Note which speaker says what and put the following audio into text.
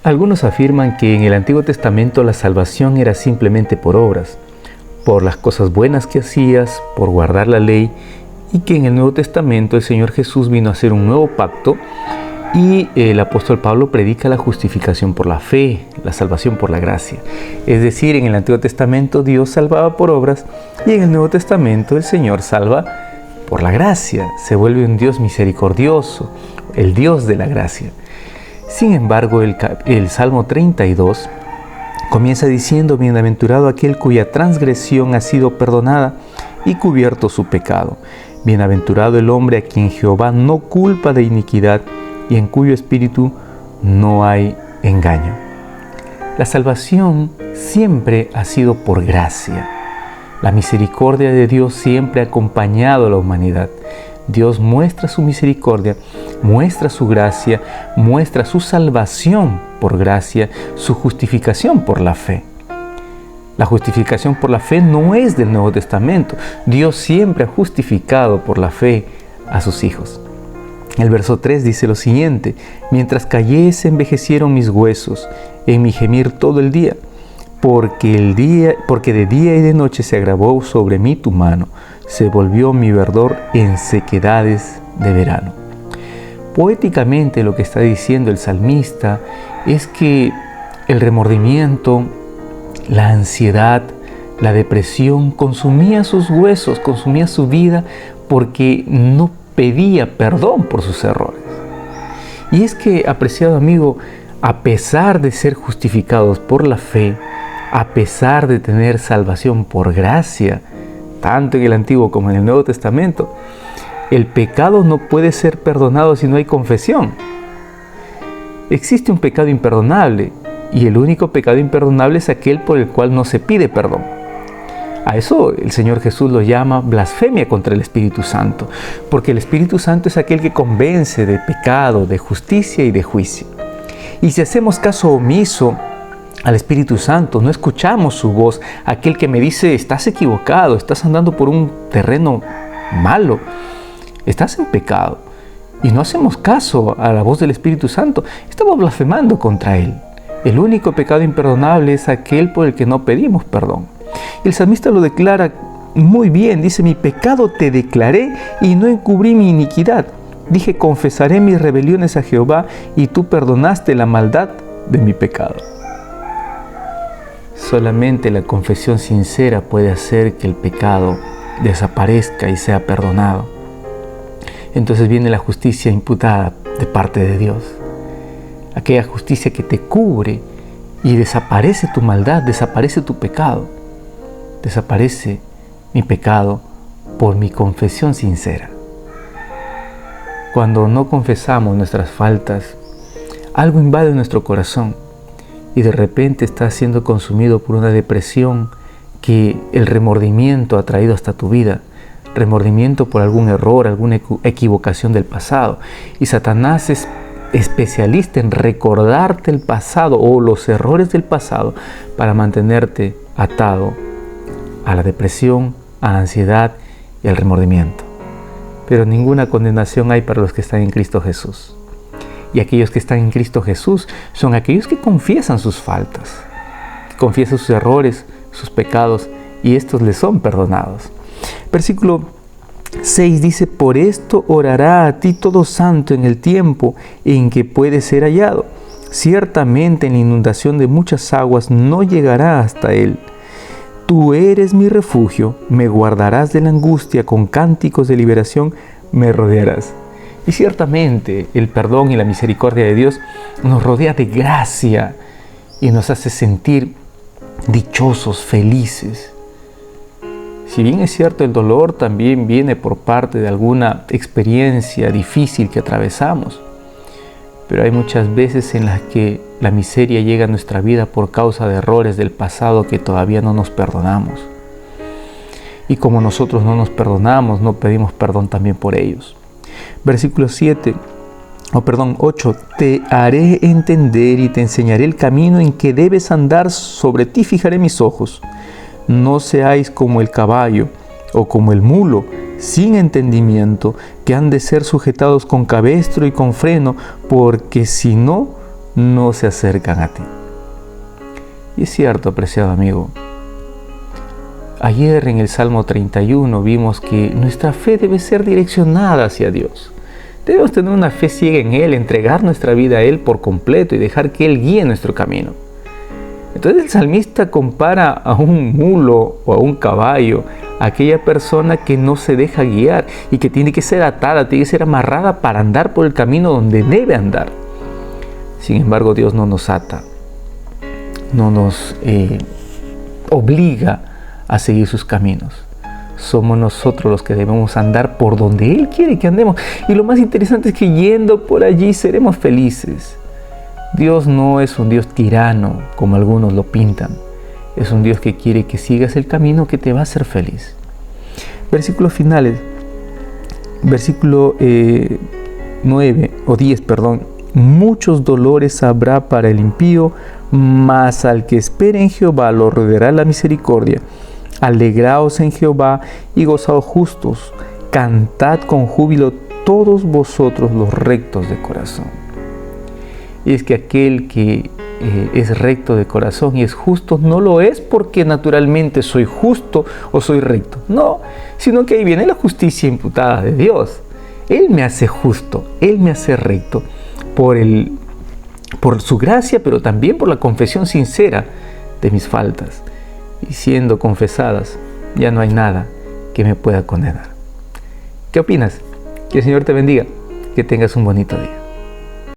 Speaker 1: Algunos afirman que en el Antiguo Testamento la salvación era simplemente por obras, por las cosas buenas que hacías, por guardar la ley, y que en el Nuevo Testamento el Señor Jesús vino a hacer un nuevo pacto y el apóstol Pablo predica la justificación por la fe, la salvación por la gracia. Es decir, en el Antiguo Testamento Dios salvaba por obras y en el Nuevo Testamento el Señor salva por la gracia, se vuelve un Dios misericordioso, el Dios de la gracia. Sin embargo, el Salmo 32 comienza diciendo: bienaventurado aquel cuya transgresión ha sido perdonada y cubierto su pecado. Bienaventurado el hombre a quien Jehová no culpa de iniquidad y en cuyo espíritu no hay engaño. La salvación siempre ha sido por gracia. La misericordia de Dios siempre ha acompañado a la humanidad. Dios muestra su misericordia, muestra su gracia, muestra su salvación por gracia, su justificación por la fe. La justificación por la fe no es del Nuevo Testamento. Dios siempre ha justificado por la fe a sus hijos. El verso 3 dice lo siguiente: mientras callé se envejecieron mis huesos en mi gemir todo el día, porque de día y de noche se agravó sobre mí tu mano, se volvió mi verdor en sequedades de verano. Poéticamente lo que está diciendo el salmista es que el remordimiento, la ansiedad, la depresión consumía sus huesos, consumía su vida porque no pedía perdón por sus errores. Y es que, apreciado amigo, a pesar de ser justificados por la fe, a pesar de tener salvación por gracia, tanto en el Antiguo como en el Nuevo Testamento, el pecado no puede ser perdonado si no hay confesión. Existe un pecado imperdonable, y el único pecado imperdonable es aquel por el cual no se pide perdón. A eso el Señor Jesús lo llama blasfemia contra el Espíritu Santo, porque el Espíritu Santo es aquel que convence de pecado, de justicia y de juicio. Y si hacemos caso omiso al Espíritu Santo, no escuchamos su voz, aquel que me dice: estás equivocado, estás andando por un terreno malo, estás en pecado, y no hacemos caso a la voz del Espíritu Santo, estamos blasfemando contra Él. El único pecado imperdonable es aquel por el que no pedimos perdón. El salmista lo declara muy bien, dice: mi pecado te declaré y no encubrí mi iniquidad. Dije: confesaré mis rebeliones a Jehová, y tú perdonaste la maldad de mi pecado. Solamente la confesión sincera puede hacer que el pecado desaparezca y sea perdonado. Entonces viene la justicia imputada de parte de Dios. Aquella justicia que te cubre y desaparece tu maldad, desaparece tu pecado. Desaparece mi pecado por mi confesión sincera. Cuando no confesamos nuestras faltas, algo invade nuestro corazón y de repente estás siendo consumido por una depresión que el remordimiento ha traído hasta tu vida. Remordimiento por algún error, alguna equivocación del pasado. Y Satanás es especialista en recordarte el pasado o los errores del pasado para mantenerte atado a la depresión, a la ansiedad y al remordimiento. Pero ninguna condenación hay para los que están en Cristo Jesús. Y aquellos que están en Cristo Jesús son aquellos que confiesan sus faltas, que confiesan sus errores, sus pecados, y estos les son perdonados. Versículo 6 dice: por esto orará a ti todo santo en el tiempo en que puede ser hallado. Ciertamente en la inundación de muchas aguas no llegará hasta él. Tú eres mi refugio, me guardarás de la angustia, con cánticos de liberación me rodearás. Y ciertamente el perdón y la misericordia de Dios nos rodea de gracia y nos hace sentir dichosos, felices. Si bien es cierto, el dolor también viene por parte de alguna experiencia difícil que atravesamos, pero hay muchas veces en las que la miseria llega a nuestra vida por causa de errores del pasado que todavía no nos perdonamos. Y como nosotros no nos perdonamos, no pedimos perdón también por ellos. Versículo 8: te haré entender y te enseñaré el camino en que debes andar, sobre ti fijaré mis ojos. No seáis como el caballo o como el mulo, sin entendimiento, que han de ser sujetados con cabestro y con freno, porque si no, no se acercan a ti. Y es cierto, apreciado amigo. Ayer en el Salmo 31 vimos que nuestra fe debe ser direccionada hacia Dios. Debemos tener una fe ciega en Él, entregar nuestra vida a Él por completo y dejar que Él guíe nuestro camino. Entonces el salmista compara a un mulo o a un caballo, a aquella persona que no se deja guiar y que tiene que ser atada, tiene que ser amarrada para andar por el camino donde debe andar. Sin embargo, Dios no nos ata, no nos obliga a seguir sus caminos. Somos nosotros los que debemos andar por donde Él quiere que andemos. Y lo más interesante es que yendo por allí seremos felices. Dios no es un Dios tirano, como algunos lo pintan. Es un Dios que quiere que sigas el camino que te va a hacer feliz. Versículos finales. Versículo 9 o 10, perdón. Muchos dolores habrá para el impío, mas al que espere en Jehová lo rodeará la misericordia. Alegraos en Jehová y gozaos justos. Cantad con júbilo todos vosotros los rectos de corazón. Y es que aquel que es recto de corazón y es justo, no lo es porque naturalmente soy justo o soy recto. No, sino que ahí viene la justicia imputada de Dios. Él me hace justo, Él me hace recto por su gracia, pero también por la confesión sincera de mis faltas. Y siendo confesadas, ya no hay nada que me pueda condenar. ¿Qué opinas? Que el Señor te bendiga, que tengas un bonito día.